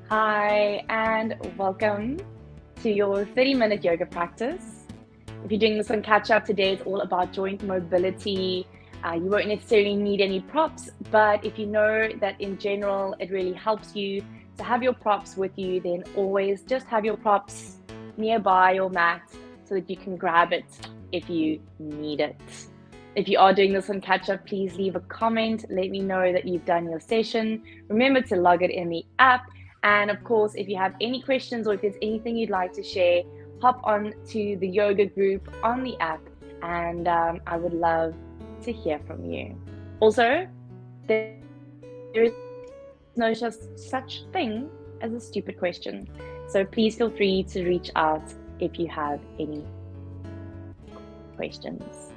Hi, and welcome to your 30-minute yoga practice. If you're doing this on catch up, today it's all about joint mobility. You won't necessarily need any props, but if you know that in general it really helps you to have your props with you, then always just have your props nearby your mat so that you can grab it if you need it. If you are doing this on catch up, please leave a comment. Let me know that you've done your session. Remember to log it in the app. And of course, if you have any questions or if there's anything you'd like to share, hop on to the yoga group on the app, and I would love to hear from you. Also, there is no such thing as a stupid question. So please feel free to reach out if you have any questions.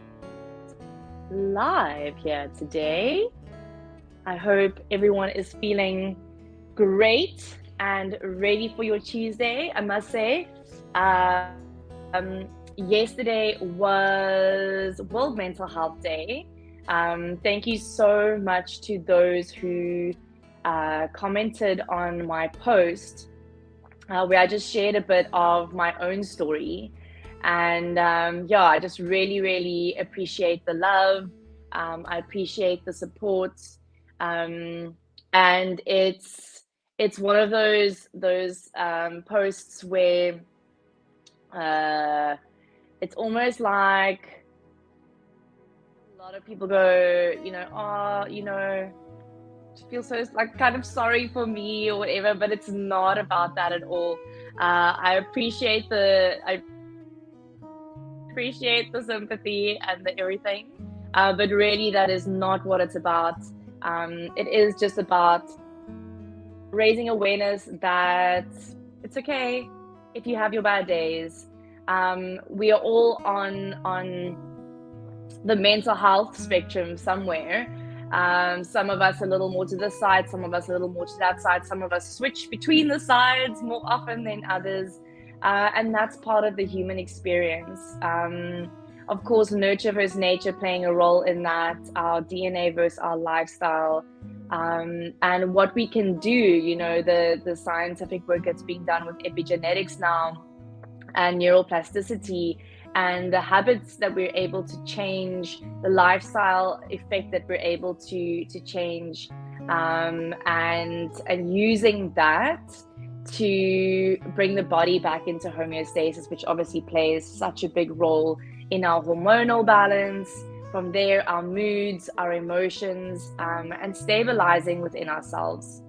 Live here today. I hope everyone is feeling great and ready for your Tuesday. I must say, yesterday was World Mental Health Day. Thank you so much to those who commented on my post where I just shared a bit of my own story. And I just really appreciate the love. I appreciate the support. And it's one of those posts where it's almost like a lot of people go, feel so like kind of sorry for me or whatever, but it's not about that at all. I appreciate the sympathy and the everything, but really that is not what it's about. It is just about raising awareness that it's okay if you have your bad days. We are all on the mental health spectrum somewhere. Some of us a little more to this side, some of us a little more to that side, some of us switch between the sides more often than others. And that's part of the human experience. Of course, nurture versus nature playing a role in that, our DNA versus our lifestyle, and what we can do, the scientific work that's being done with epigenetics now and neuroplasticity and the habits that we're able to change, the lifestyle effect that we're able to change, and using that to bring the body back into homeostasis, which obviously plays such a big role in our hormonal balance. From there, our moods, our emotions, and stabilizing within ourselves.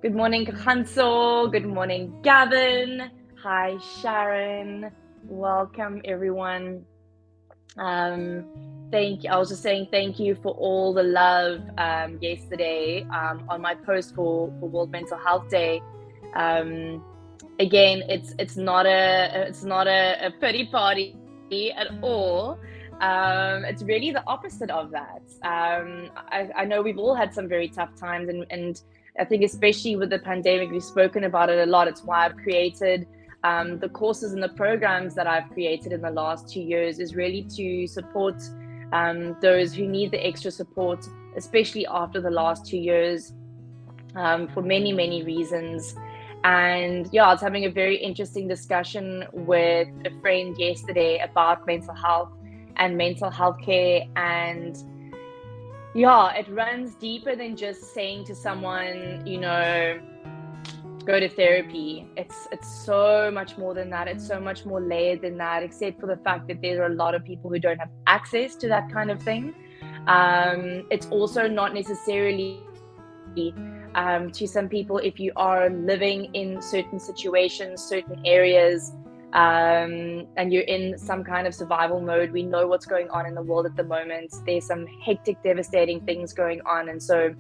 Good morning, Hanso. Good morning, Gavin. Hi, Sharon. Welcome, everyone. Thank you. I was just saying thank you for all the love yesterday on my post for World Mental Health Day. Again, it's not a pity party at all. It's really the opposite of that. I know we've all had some very tough times, and I think especially with the pandemic, we've spoken about it a lot. It's why I've created the courses and the programs that I've created in the last 2 years, is really to support those who need the extra support, especially after the last 2 years, for many reasons. And I was having a very interesting discussion with a friend yesterday about mental health and mental health care. And it runs deeper than just saying to someone, go to therapy. It's so much more than that. It's so much more layered than that, except for the fact that there are a lot of people who don't have access to that kind of thing. It's also not necessarily to some people, if you are living in certain situations, certain areas, and you're in some kind of survival mode. We know what's going on in the world at the moment. There's some hectic, devastating things going on. And so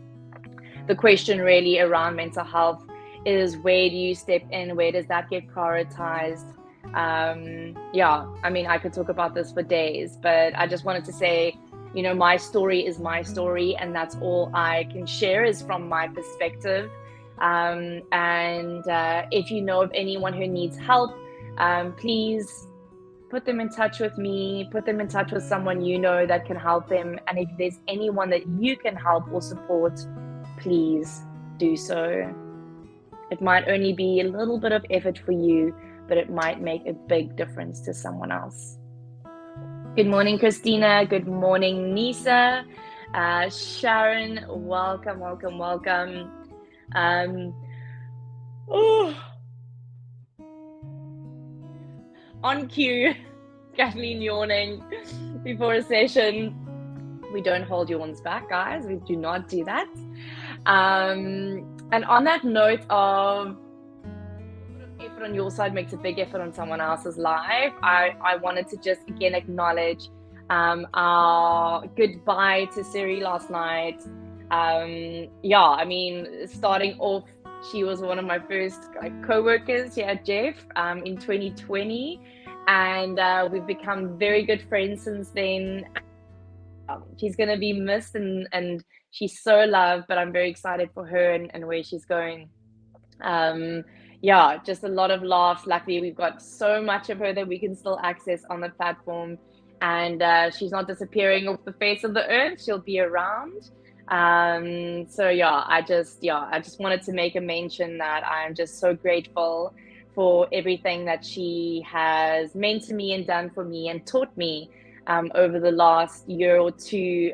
the question really around mental health is, where do you step in? Where does that get prioritized? I could talk about this for days, but I just wanted to say, my story is my story, and that's all I can share is from my perspective. And if you know of anyone who needs help, please put them in touch with me, put them in touch with someone that can help them. And if there's anyone that you can help or support, please do so. It might only be a little bit of effort for you, but it might make a big difference to someone else. Good morning, Christina. Good morning, Nisa. Sharon, welcome, welcome, welcome. On cue, Kathleen yawning before a session. We don't hold yawns back, guys. We do not do that. And on that note of effort on your side makes a big effort on someone else's life, I wanted to just again acknowledge our goodbye to Siri last night. Yeah, I mean, starting off, she was one of my first co-workers here at Jeff in 2020, and we've become very good friends since then. She's going to be missed, and she's so loved, but I'm very excited for her and where she's going. Yeah, just a lot of laughs. Luckily, we've got so much of her that we can still access on the platform, and she's not disappearing off the face of the earth. She'll be around. So yeah, I just wanted to make a mention that I'm just so grateful for everything that she has meant to me and done for me and taught me over the last year or two.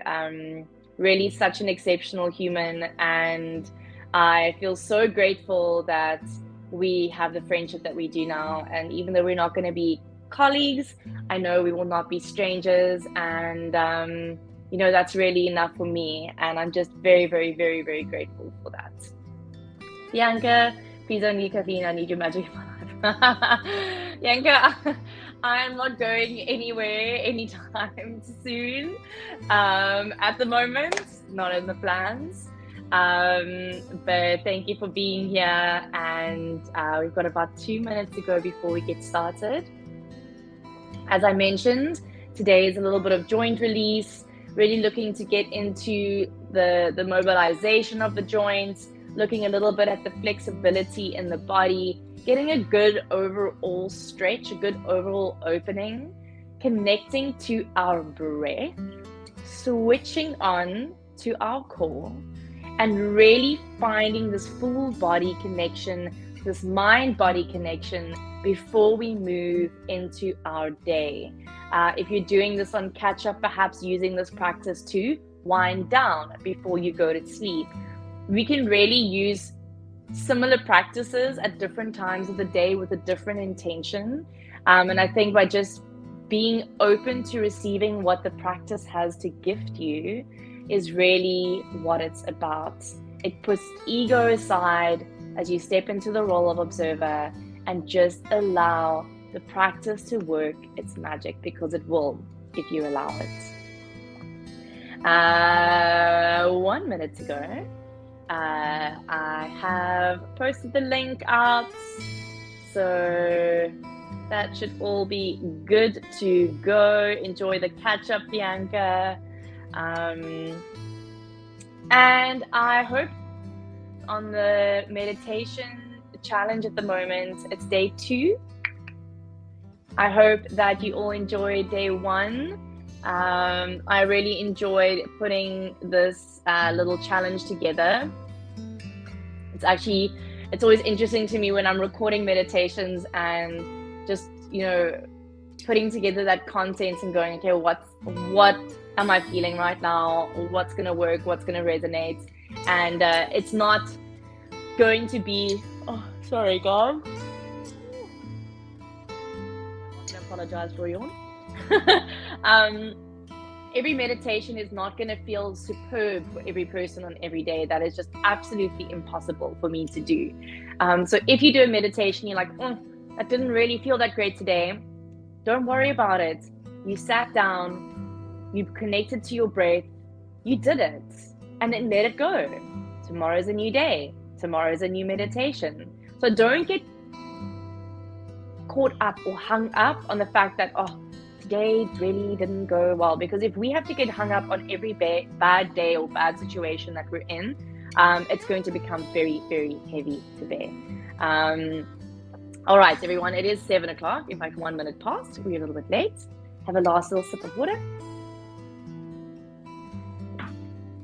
Really such an exceptional human, and I feel so grateful that we have the friendship that we do now. And even though we're not going to be colleagues, I know we will not be strangers, and you know, that's really enough for me, and I'm just very, very, very, very grateful for that. Bianca, please don't leave Kathleen. I need your magic in my life. Bianca, I am not going anywhere anytime soon. At the moment, not in the plans. But thank you for being here, and we've got about 2 minutes to go before we get started. As I mentioned, today is a little bit of joint release, really looking to get into the mobilization of the joints, looking a little bit at the flexibility in the body, getting a good overall stretch, a good overall opening, connecting to our breath, switching on to our core, and really finding this full body connection, this mind-body connection before we move into our day. If you're doing this on catch-up, perhaps using this practice to wind down before you go to sleep. We can really use similar practices at different times of the day with a different intention. And I think by just being open to receiving what the practice has to gift you is really what it's about. It puts ego aside as you step into the role of observer and just allow the practice to work its magic, because it will if you allow it. 1 minute to go. I have posted the link out, so that should all be good to go. Enjoy the catch up, Bianca. And I hope on the meditation challenge at the moment, it's day 2. I hope that you all enjoyed day 1. I really enjoyed putting this little challenge together. It's always interesting to me when I'm recording meditations and just, you know, putting together that content and going, okay, what am I feeling right now? What's going to work? What's going to resonate? And it's not going to be, oh, sorry, God. I apologize for yawn. Every meditation is not going to feel superb for every person on every day. That is just absolutely impossible for me to do. So if you do a meditation, you're like, that didn't really feel that great today. Don't worry about it. You sat down, you connected to your breath, you did it, and then let it go. Tomorrow's a new day. Tomorrow's a new meditation. So don't get caught up or hung up on the fact that, today really didn't go well, because if we have to get hung up on every bad day or bad situation that we're in, it's going to become very, very heavy to bear. All right, everyone, it is 7 o'clock. In fact, 1 minute past. We're a little bit late. Have a last little sip of water,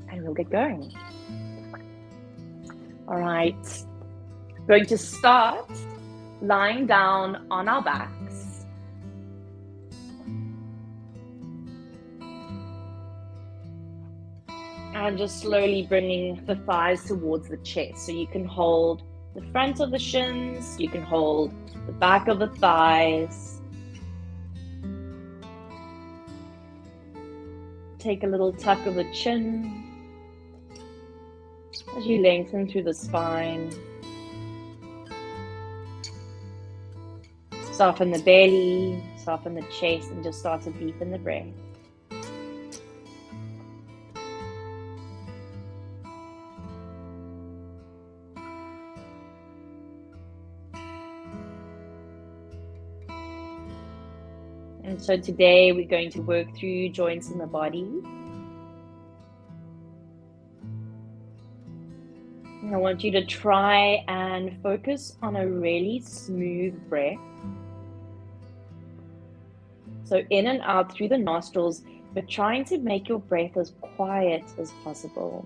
and we'll get going. All right. Going to start lying down on our backs. And just slowly bringing the thighs towards the chest. So you can hold the front of the shins, you can hold the back of the thighs. Take a little tuck of the chin as you lengthen through the spine. Soften the belly, soften the chest, and just start to deepen the breath. And so today we're going to work through joints in the body. And I want you to try and focus on a really smooth breath. So in and out through the nostrils, but trying to make your breath as quiet as possible.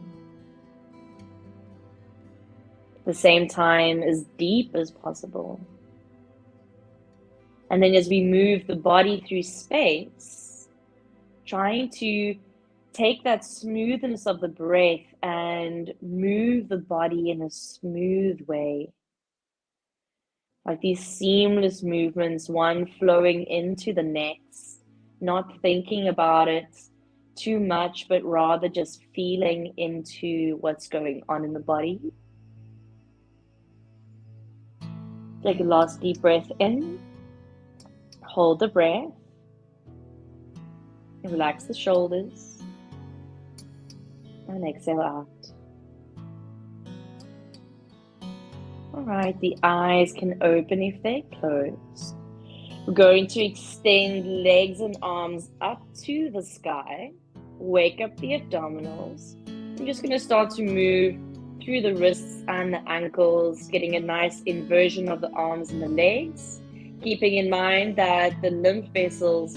At the same time, as deep as possible. And then as we move the body through space, trying to take that smoothness of the breath and move the body in a smooth way. Like these seamless movements, one flowing into the next, not thinking about it too much, but rather just feeling into what's going on in the body. Take a last deep breath in. Hold the breath. Relax the shoulders. And exhale out. All right, the eyes can open if they're closed. We're going to extend legs and arms up to the sky. Wake up the abdominals. I'm just going to start to move through the wrists and the ankles, getting a nice inversion of the arms and the legs. Keeping in mind that the lymph vessels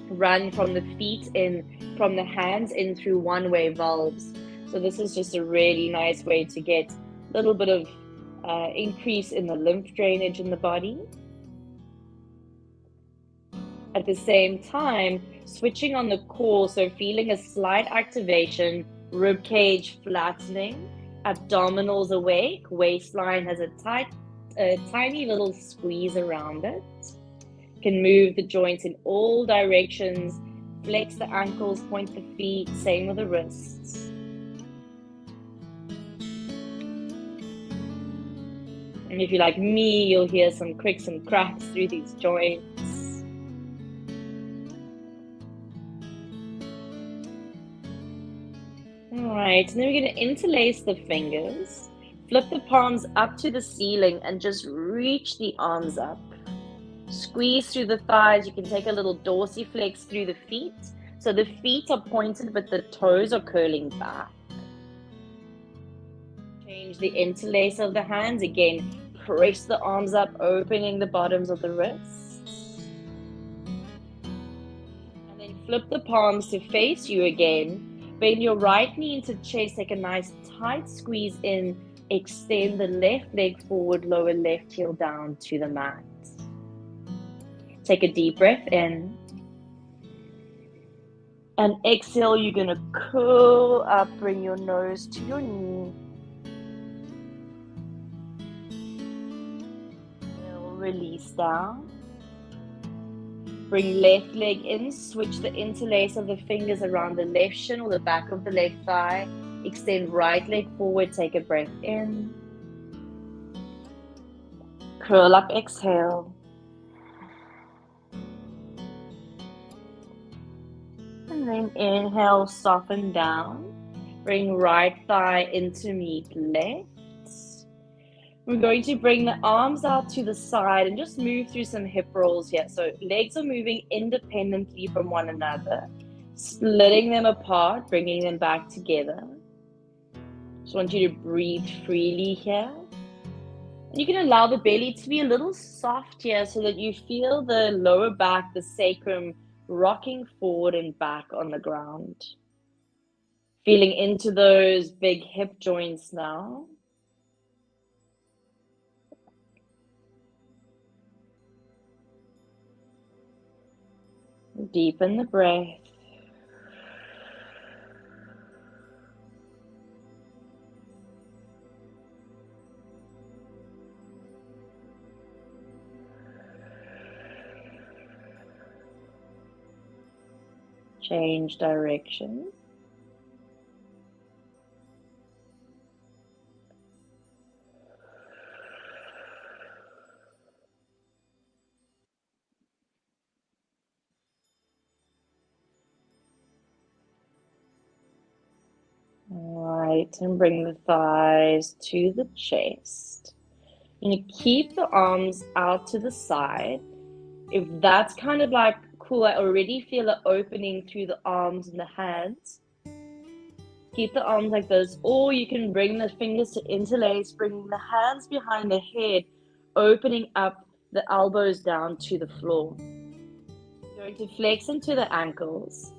run from the feet in, from the hands in through one-way valves. So this is just a really nice way to get a little bit of increase in the lymph drainage in the body. At the same time, switching on the core, so feeling a slight activation, rib cage flattening, abdominals awake, waistline has a tiny little squeeze around it. Can move the joints in all directions, flex the ankles, point the feet, same with the wrists. And if you're like me, you'll hear some cricks and cracks through these joints. All right, and then we're going to interlace the fingers, flip the palms up to the ceiling and just reach the arms up. Squeeze through the thighs. You can take a little dorsiflex through the feet. So the feet are pointed, but the toes are curling back. Change the interlace of the hands. Again, press the arms up, opening the bottoms of the wrists. And then flip the palms to face you again. Bend your right knee into chest. Take a nice tight squeeze in. Extend the left leg forward, lower left heel down to the mat. Take a deep breath in. And exhale, you're going to curl up, bring your nose to your knee. Release down. Bring left leg in, switch the interlace of the fingers around the left shin or the back of the left thigh. Extend right leg forward, take a breath in. Curl up, exhale. And then inhale, soften down. Bring right thigh in to meet left. We're going to bring the arms out to the side and just move through some hip rolls here. So legs are moving independently from one another, splitting them apart, bringing them back together. Just want you to breathe freely here. And you can allow the belly to be a little soft here so that you feel the lower back, the sacrum, rocking forward and back on the ground. Feeling into those big hip joints now. Deepen the breath. Change direction. Alright, and bring the thighs to the chest. You're going to keep the arms out to the side. If that's kind of like cool, I already feel an opening through the arms and the hands. Keep the arms like this, or you can bring the fingers to interlace, bringing the hands behind the head, opening up the elbows down to the floor. You're going to flex into the ankles.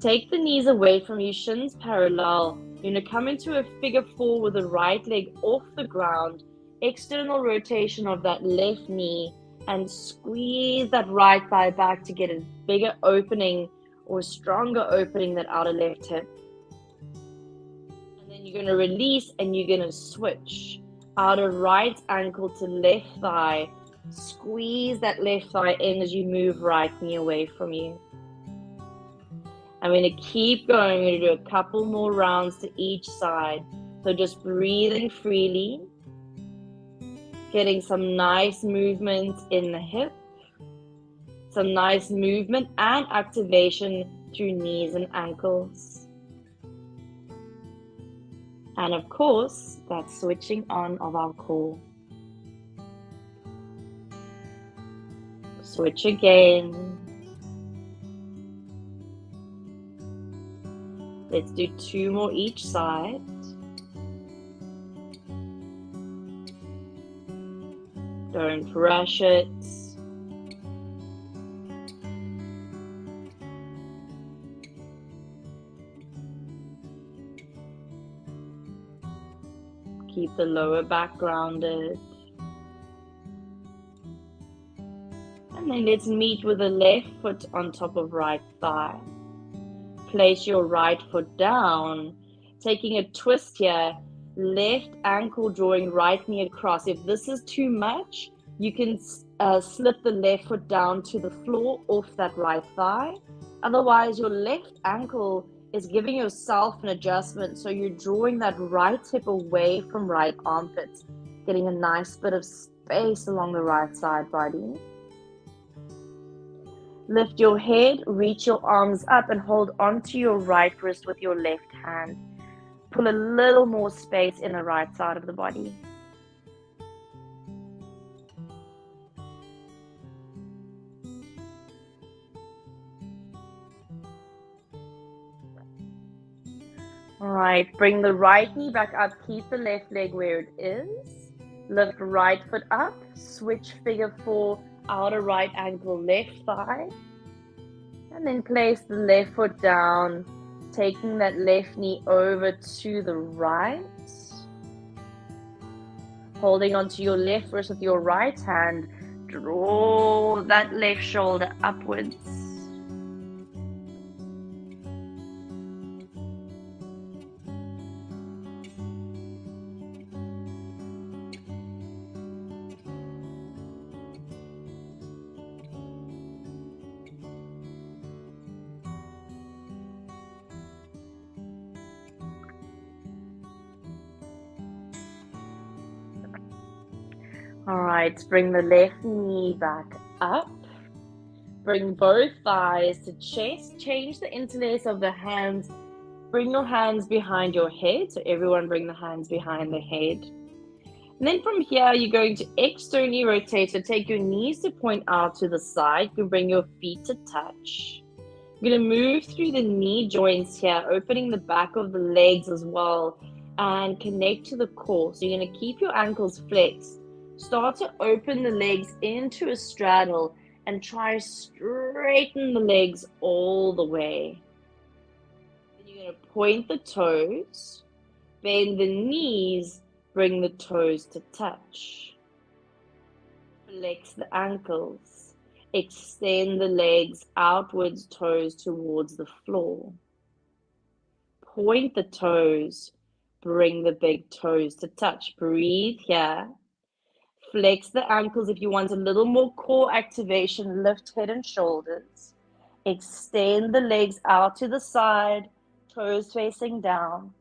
Take the knees away from you, shins parallel. You're going to come into a figure four with the right leg off the ground, external rotation of that left knee, and squeeze that right thigh back to get a bigger opening or stronger opening that outer left hip. And then you're going to release and you're going to switch. Outer right ankle to left thigh. Squeeze that left thigh in as you move right knee away from you. I'm going to keep going. I'm going to do a couple more rounds to each side. So just breathing freely. Getting some nice movement in the hip. Some nice movement and activation through knees and ankles. And of course, that switching on of our core. Switch again. Let's do 2 more each side. Don't rush it. Keep the lower back grounded. And then let's meet with the left foot on top of right thigh. Place your right foot down, taking a twist here, left ankle drawing right knee across. If this is too much, you can slip the left foot down to the floor off that right thigh. Otherwise, your left ankle is giving yourself an adjustment. So you're drawing that right hip away from right armpit, getting a nice bit of space along the right side body. Lift your head, reach your arms up and hold onto your right wrist with your left hand. Pull a little more space in the right side of the body. Alright, bring the right knee back up, keep the left leg where it is. Lift right foot up, switch figure four, outer right ankle, left thigh. And then place the left foot down, taking that left knee over to the right. Holding onto your left wrist with your right hand, draw that left shoulder upwards. Alright, bring the left knee back up. Bring both thighs to chest. Change the interlace of the hands. Bring your hands behind your head. So everyone bring the hands behind the head. And then from here, you're going to externally rotate. So take your knees to point out to the side. You can bring your feet to touch. You're going to move through the knee joints here, opening the back of the legs as well. And connect to the core. So you're going to keep your ankles flexed. Start to open the legs into a straddle and try straighten the legs all the way. Then you're going to point the toes, bend the knees, bring the toes to touch. Flex the ankles Extend the legs outwards, toes towards the floor. Point the toes. Bring the big toes to touch. Breathe here. Flex the ankles if you want a little more core activation. Lift head and shoulders. Extend the legs out to the side, toes facing down.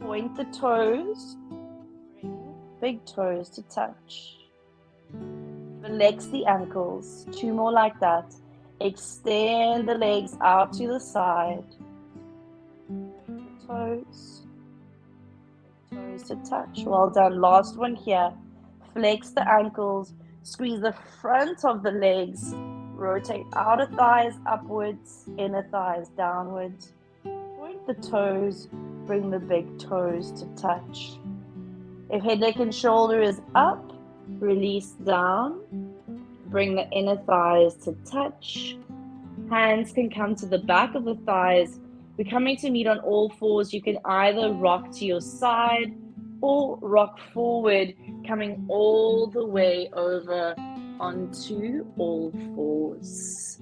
Point the toes. Bring big toes to touch. Flex the ankles. 2 more like that. Extend the legs out to the side. Toes. Toes to touch. Well done. Last one here. Flex the ankles. Squeeze the front of the legs. Rotate outer thighs upwards, inner thighs downwards. Point the toes. Bring the big toes to touch. If head, neck, and shoulder is up, release down. Bring the inner thighs to touch. Hands can come to the back of the thighs. We're coming to meet on all fours. You can either rock to your side or rock forward, coming all the way over onto all fours.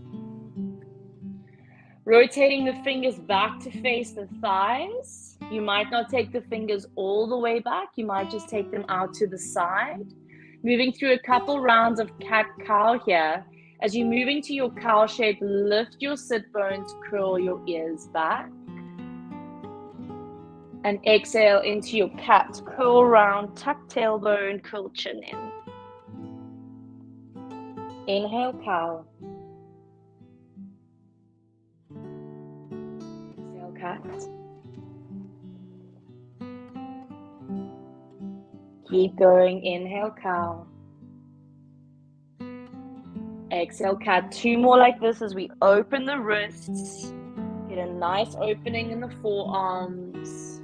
Rotating the fingers back to face the thighs. You might not take the fingers all the way back. You might just take them out to the side. Moving through a couple rounds of cat-cow here. As you move into your cow shape, lift your sit bones, curl your ears back. And exhale into your cat. Curl round, tuck tailbone, curl chin in. Inhale, cow. Exhale, cat. Keep going. Inhale, cow. Exhale, cat. 2 more like this as we open the wrists. Get a nice opening in the forearms.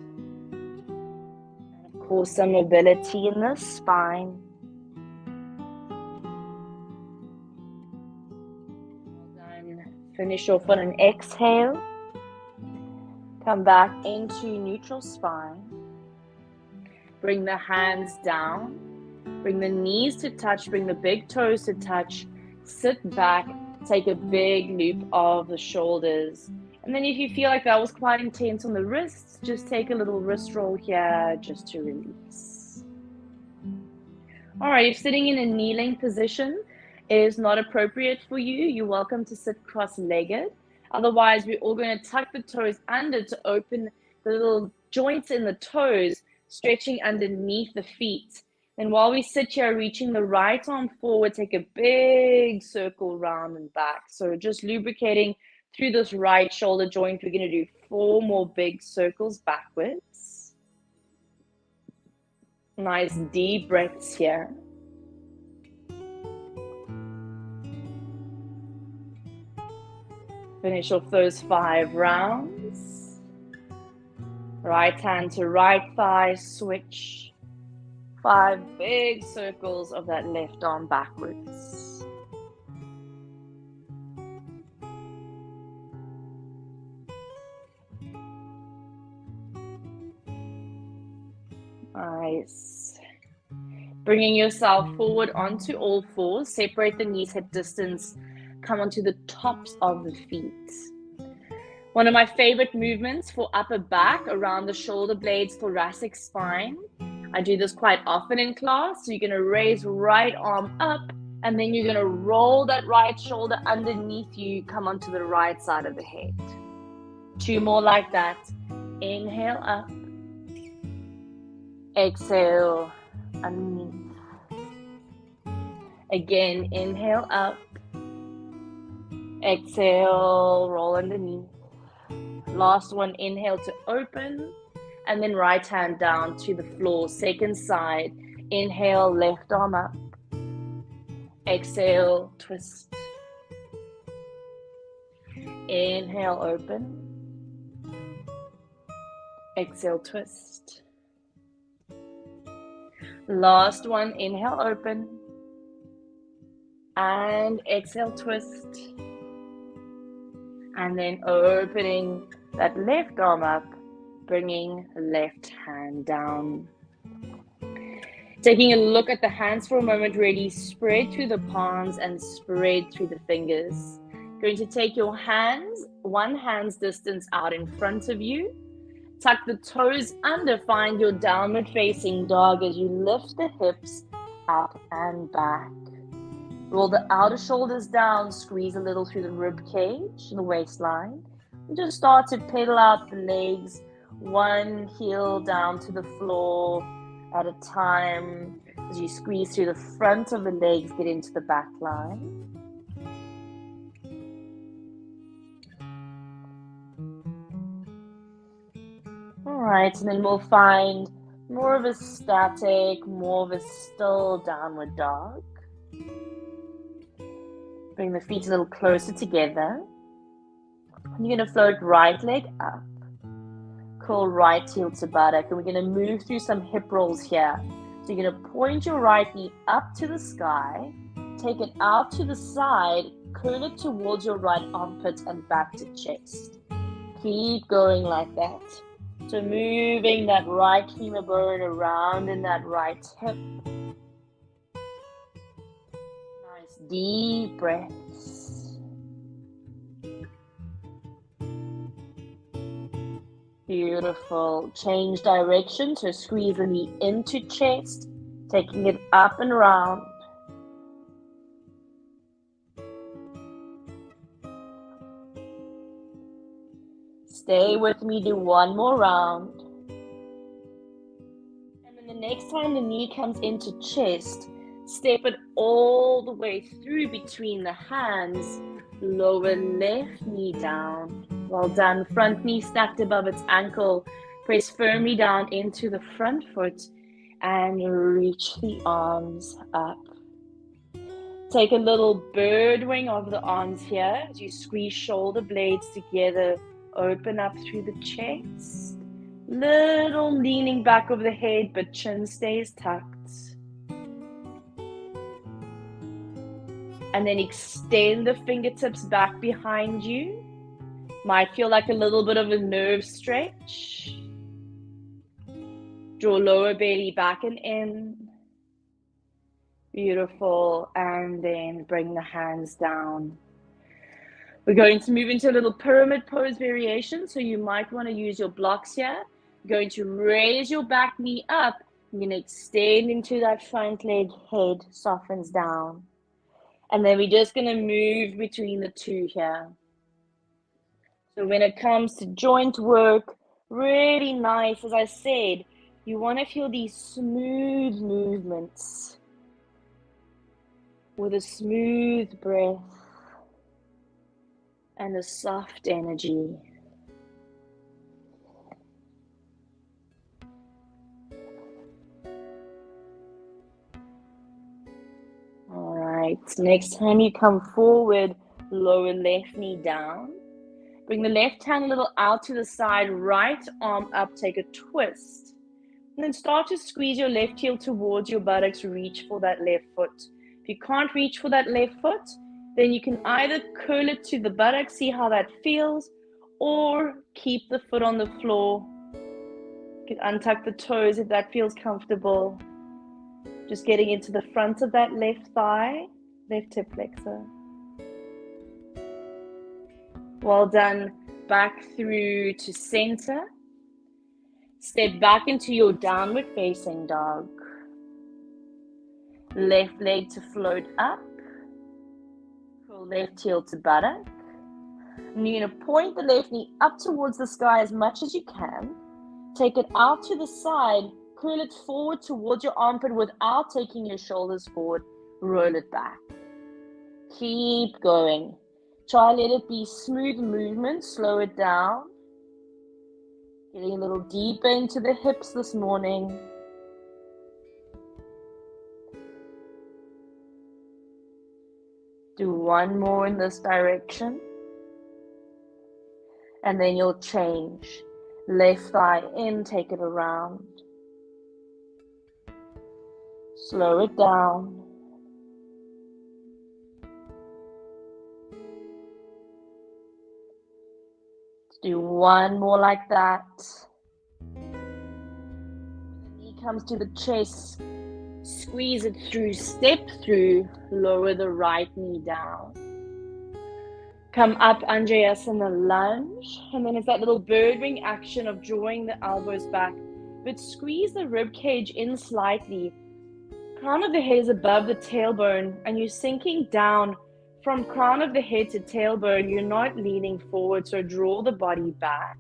And of course, some mobility in the spine. Well done. Finish off on an exhale. Come back into neutral spine. Bring the hands down. Bring the knees to touch. Bring the big toes to touch. Sit back. Take a big loop of the shoulders. And then if you feel like that was quite intense on the wrists, just take a little wrist roll here just to release. All right, if sitting in a kneeling position is not appropriate for you, you're welcome to sit cross-legged. Otherwise, we're all going to tuck the toes under to open the little joints in the toes, stretching underneath the feet. And while we sit here, reaching the right arm forward, take a big circle round and back. So just lubricating through this right shoulder joint. We're going to do 4 more big circles backwards. Nice deep breaths here. Finish off those 5 rounds. Right hand to right thigh, switch. 5 big circles of that left arm backwards. Nice. Bringing yourself forward onto all fours. Separate the knees hip distance. Come onto the tops of the feet. One of my favorite movements for upper back, around the shoulder blades, thoracic spine. I do this quite often in class. So you're going to raise right arm up, and then you're going to roll that right shoulder underneath you. Come onto the right side of the head. 2 more like that. Inhale up. Exhale underneath. Again, inhale up. Exhale, roll underneath. Last one, inhale to open. And then right hand down to the floor, second side. Inhale, left arm up. Exhale, twist. Inhale, open. Exhale, twist. Last one, inhale, open. And exhale, twist. And then opening that left arm up, bringing left hand down. Taking a look at the hands for a moment, really spread through the palms and spread through the fingers. Going to take your hands, one hand's distance out in front of you. Tuck the toes under, find your downward facing dog as you lift the hips up and back. Roll the outer shoulders down, squeeze a little through the rib cage, the waistline. And just start to pedal out the legs, one heel down to the floor at a time. As you squeeze through the front of the legs, get into the back line. Alright, and then we'll find more of a static, more of a still downward dog. Bring the feet a little closer together. And you're going to float right leg up. Curl right heel to buttock. And we're going to move through some hip rolls here. So you're going to point your right knee up to the sky. Take it out to the side. Curl it towards your right armpit and back to chest. Keep going like that. So moving that right femur bone around in that right hip. Nice deep breaths. Beautiful. Change direction. So squeeze the knee into chest, taking it up and around. Stay with me, do one more round. And then the next time the knee comes into chest, step it all the way through between the hands. Lower left knee down. Well done. Front knee stacked above its ankle. Press firmly down into the front foot and reach the arms up. Take a little bird wing of the arms here as you squeeze shoulder blades together. Open up through the chest. Little leaning back of the head, but chin stays tucked. And then extend the fingertips back behind you. Might feel like a little bit of a nerve stretch. Draw lower belly back and in. Beautiful. And then bring the hands down. We're going to move into a little pyramid pose variation. So you might want to use your blocks here. You're going to raise your back knee up. You're going to extend into that front leg, head softens down. And then we're just going to move between the two here. So when it comes to joint work, really nice. As I said, you want to feel these smooth movements with a smooth breath and a soft energy. All right, next time you come forward, lower left knee down. Bring the left hand a little out to the side, right arm up, take a twist. And then start to squeeze your left heel towards your buttocks, reach for that left foot. If you can't reach for that left foot, then you can either curl it to the buttocks, see how that feels, or keep the foot on the floor. You can untuck the toes if that feels comfortable. Just getting into the front of that left thigh, left hip flexor. Well done. Back through to center. Step back into your downward facing dog. Left leg to float up. Curl left heel to buttock. And you're going to point the left knee up towards the sky as much as you can. Take it out to the side. Curl it forward towards your armpit without taking your shoulders forward. Roll it back. Keep going. Try let it be smooth movement. Slow it down. Getting a little deeper into the hips this morning. Do one more in this direction. And then you'll change. Left thigh in, take it around. Slow it down. Let's do one more like that. When the knee comes to the chest, Squeeze it through, step through, lower the right knee down. Come up, Andreas, in the lunge. And then it's that little bird wing action of drawing the elbows back, but squeeze the rib cage in slightly. Crown of the head is above the tailbone, and you're sinking down from crown of the head to tailbone. You're not leaning forward, so draw the body back.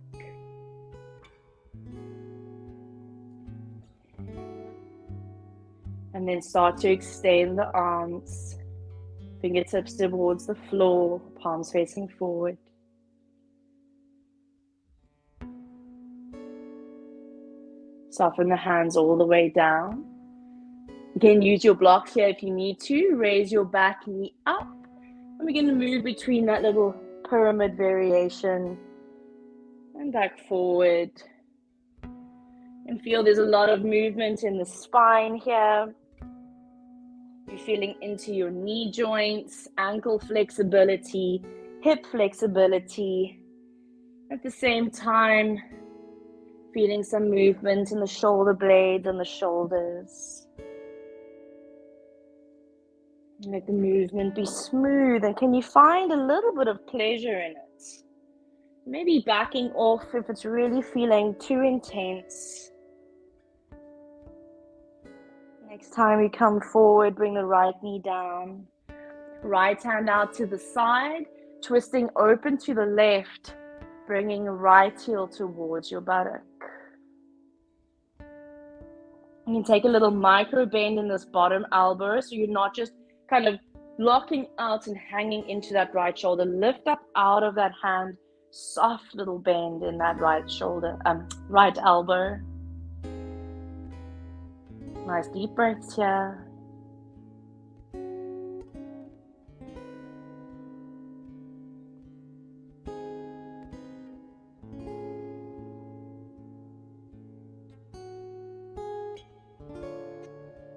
And then start to extend the arms, fingertips towards the floor, palms facing forward. Soften the hands all the way down. Again, use your blocks here if you need to. Raise your back knee up. And we're going to move between that little pyramid variation and back forward. And feel there's a lot of movement in the spine here. You're feeling into your knee joints, ankle flexibility, hip flexibility. At the same time, feeling some movement in the shoulder blades and the shoulders. Let the movement be smooth, and can you find a little bit of pleasure in it? Maybe backing off if it's really feeling too intense. Next time you come forward, bring the right knee down. Right hand out to the side, twisting open to the left, bringing right heel towards your buttock. You can take a little micro bend in this bottom elbow, so you're not just kind of locking out and hanging into that right shoulder. Lift up out of that hand, soft little bend in that right shoulder, right elbow. Nice deep breaths here.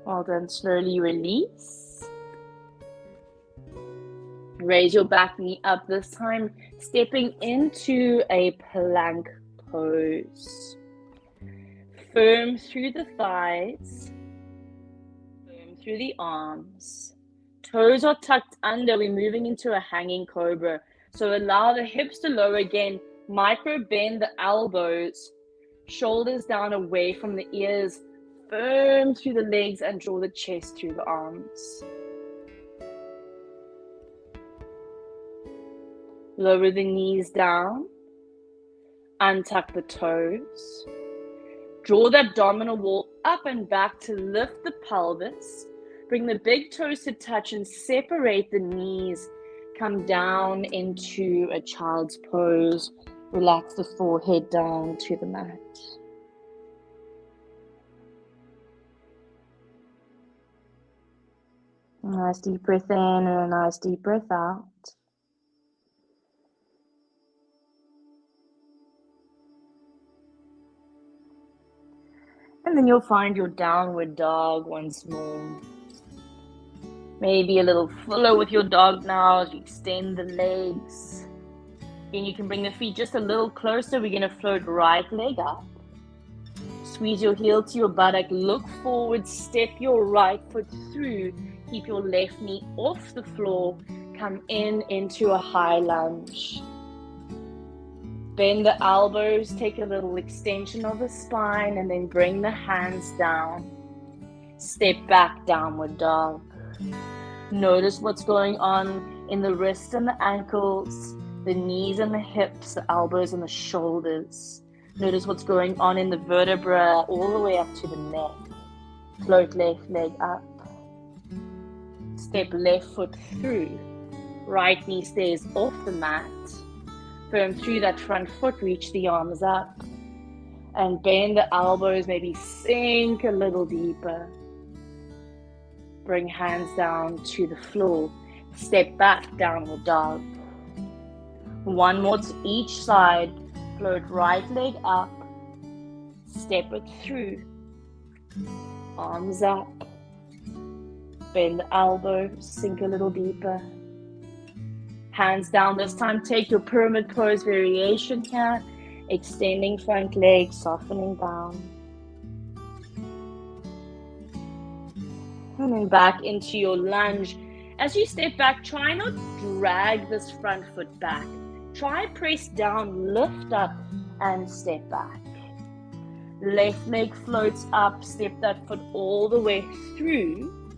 Well done. Slowly release. Raise your back knee up, this time stepping into a plank pose. Firm through the thighs, firm through the arms. Toes are tucked under. We're moving into a hanging cobra. So allow the hips to lower again. Micro bend the elbows, shoulders down away from the ears. Firm through the legs and draw the chest through the arms. Lower the knees down. Untuck the toes. Draw the abdominal wall up and back to lift the pelvis. Bring the big toes to touch and separate the knees. Come down into a child's pose. Relax the forehead down to the mat. A nice deep breath in and a nice deep breath out. And then you'll find your downward dog once more. Maybe a little fuller with your dog now as you extend the legs. And you can bring the feet just a little closer. We're going to float right leg up. Squeeze your heel to your buttock. Look forward. Step your right foot through. Keep your left knee off the floor. Come into a high lunge. Bend the elbows, take a little extension of the spine, and then bring the hands down. Step back, downward dog. Notice what's going on in the wrists and the ankles, the knees and the hips, the elbows and the shoulders. Notice what's going on in the vertebra all the way up to the neck. Float left leg up. Step left foot through. Right knee stays off the mat. Firm through that front foot, reach the arms up. And bend the elbows, maybe sink a little deeper. Bring hands down to the floor. Step back, downward dog. One more to each side. Float right leg up. Step it through. Arms up. Bend the elbows, sink a little deeper. Hands down this time. Take your pyramid pose variation here. Extending front leg, softening down. And then back into your lunge. As you step back, try not drag this front foot back. Try press down, lift up, and step back. Left leg floats up, step that foot all the way through.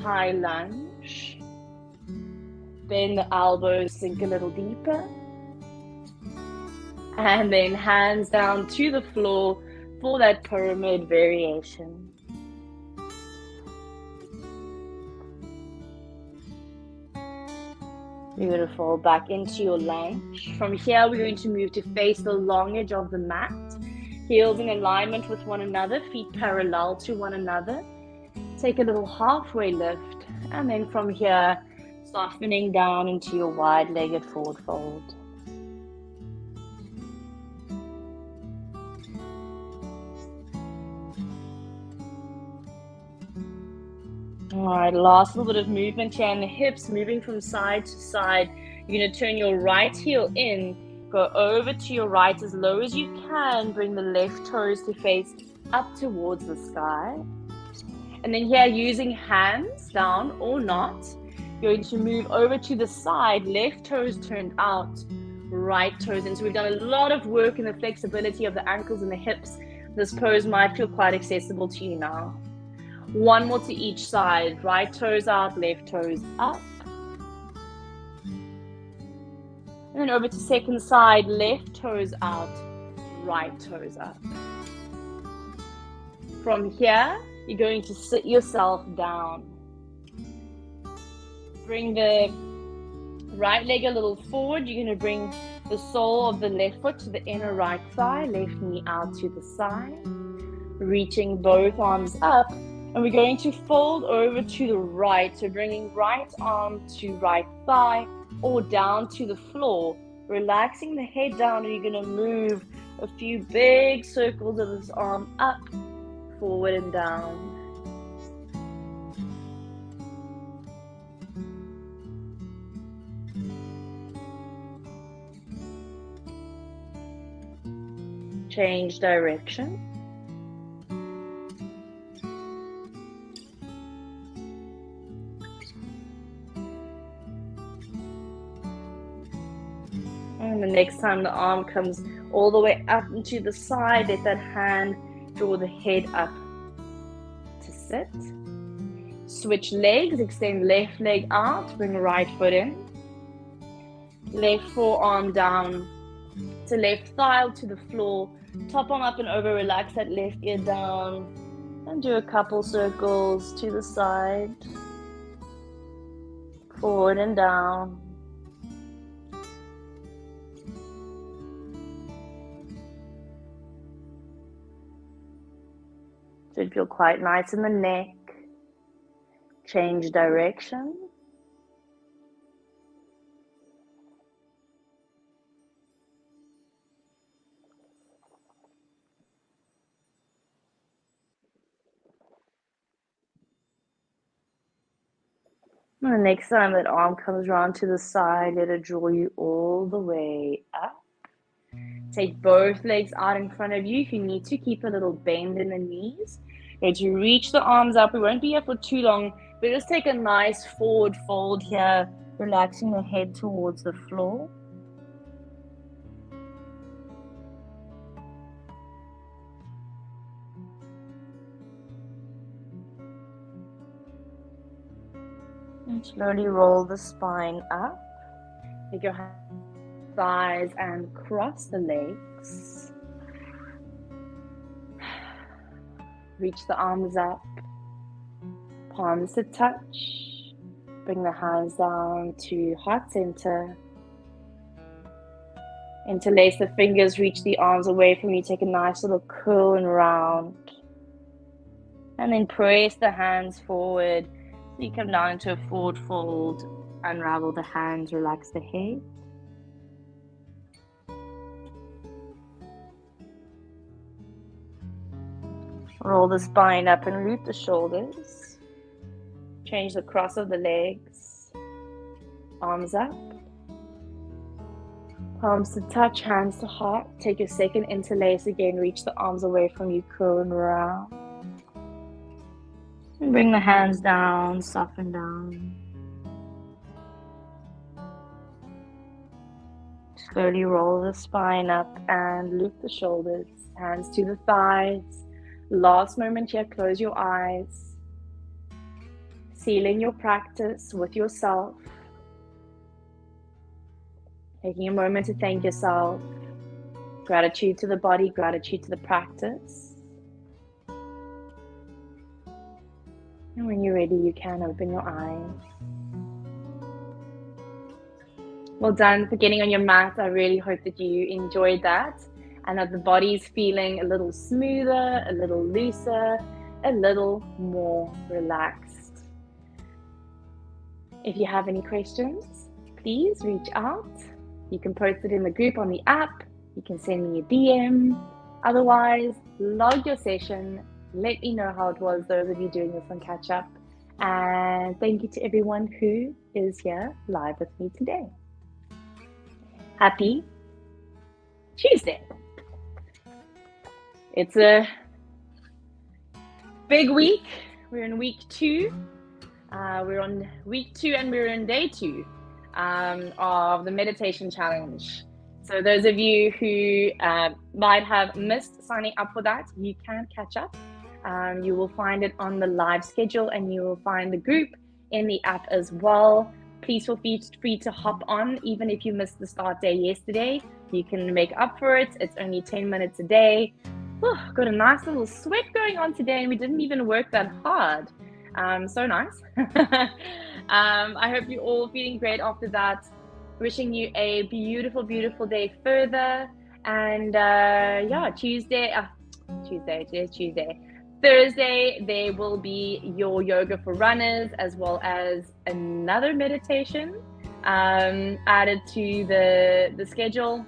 High lunge. Bend the elbows, sink a little deeper. And then hands down to the floor for that pyramid variation. Beautiful. Back into your lunge. From here, we're going to move to face the long edge of the mat. Heels in alignment with one another, feet parallel to one another. Take a little halfway lift, and then from here, softening down into your wide-legged forward fold. All right, last little bit of movement here in the hips, moving from side to side. You're going to turn your right heel in, go over to your right as low as you can, bring the left toes to face up towards the sky. And then here, using hands down or not, you're going to move over to the side, left toes turned out, right toes in. So we've done a lot of work in the flexibility of the ankles and the hips. This pose might feel quite accessible to you now. One more to each side, right toes out, left toes up. And then over to second side, left toes out, right toes up. From here, you're going to sit yourself down. Bring the right leg a little forward. You're going to bring the sole of the left foot to the inner right thigh, left knee out to the side. Reaching both arms up. And we're going to fold over to the right. So bringing right arm to right thigh or down to the floor. Relaxing the head down, and you're going to move a few big circles of this arm up, forward and down. Change direction. And the next time the arm comes all the way up into the side, let that hand draw the head up to sit. Switch legs, extend left leg out, bring right foot in. Left forearm down to left thigh to the floor. Top arm up and over, relax that left ear down. And do a couple circles to the side. Forward and down. Should feel quite nice in the neck. Change direction. And the next time that arm comes around to the side, let it draw you all the way up. Take both legs out in front of you. If you need to, keep a little bend in the knees. You're going to reach the arms up. We won't be here for too long, but just take a nice forward fold here, relaxing the head towards the floor. And slowly roll the spine up. Take your thighs and cross the legs. Reach the arms up, palms to touch. Bring the hands down to heart center. Interlace the fingers, reach the arms away from you. Take a nice little curl and round. And then press the hands forward. So you come down into a forward fold, unravel the hands, relax the head. Roll the spine up and root the shoulders. Change the cross of the legs. Arms up. Palms to touch, hands to heart. Take your second interlace again. Reach the arms away from you, curl and round. Bring the hands down, soften down. Slowly roll the spine up and lift the shoulders, hands to the thighs. Last moment here, close your eyes. Sealing your practice with yourself. Taking a moment to thank yourself. Gratitude to the body, gratitude to the practice. And when you're ready, you can open your eyes. Well done for getting on your mat. I really hope that you enjoyed that and that the body's feeling a little smoother, a little looser, a little more relaxed. If you have any questions, please reach out. You can post it in the group on the app. You can send me a DM. Otherwise, log your session. Let me know how it was, those of you doing this on catch up. And thank you to everyone who is here live with me today. Happy Tuesday. It's a big week. We're in week 2. We're on week 2 and we're in day 2 of the meditation challenge. So those of you who might have missed signing up for that, you can catch up. You will find it on the live schedule and you will find the group in the app as well. Please feel free to hop on, even if you missed the start day yesterday. You can make up for it. It's only 10 minutes a day. Got a nice little sweat going on today, and we didn't even work that hard. So nice. I hope you're all feeling great after that. Wishing you a beautiful, beautiful day further. And today's Tuesday. Thursday, there will be your yoga for runners, as well as another meditation added to the schedule.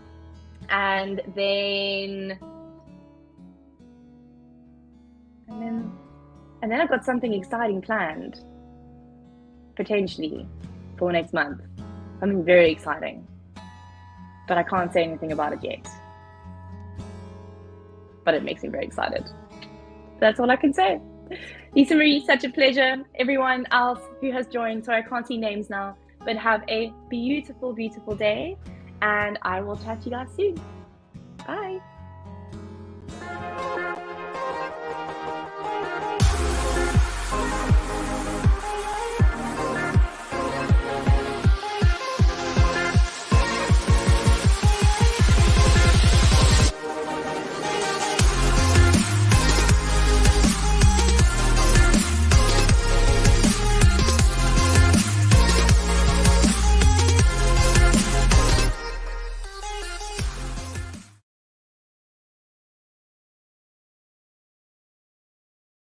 And then I've got something exciting planned, potentially, for next month. Something very exciting. But I can't say anything about it yet. But it makes me very excited. That's all I can say. Lisa Marie, such a pleasure. Everyone else who has joined, sorry, I can't see names now, but have a beautiful, beautiful day. And I will chat to you guys soon. Bye.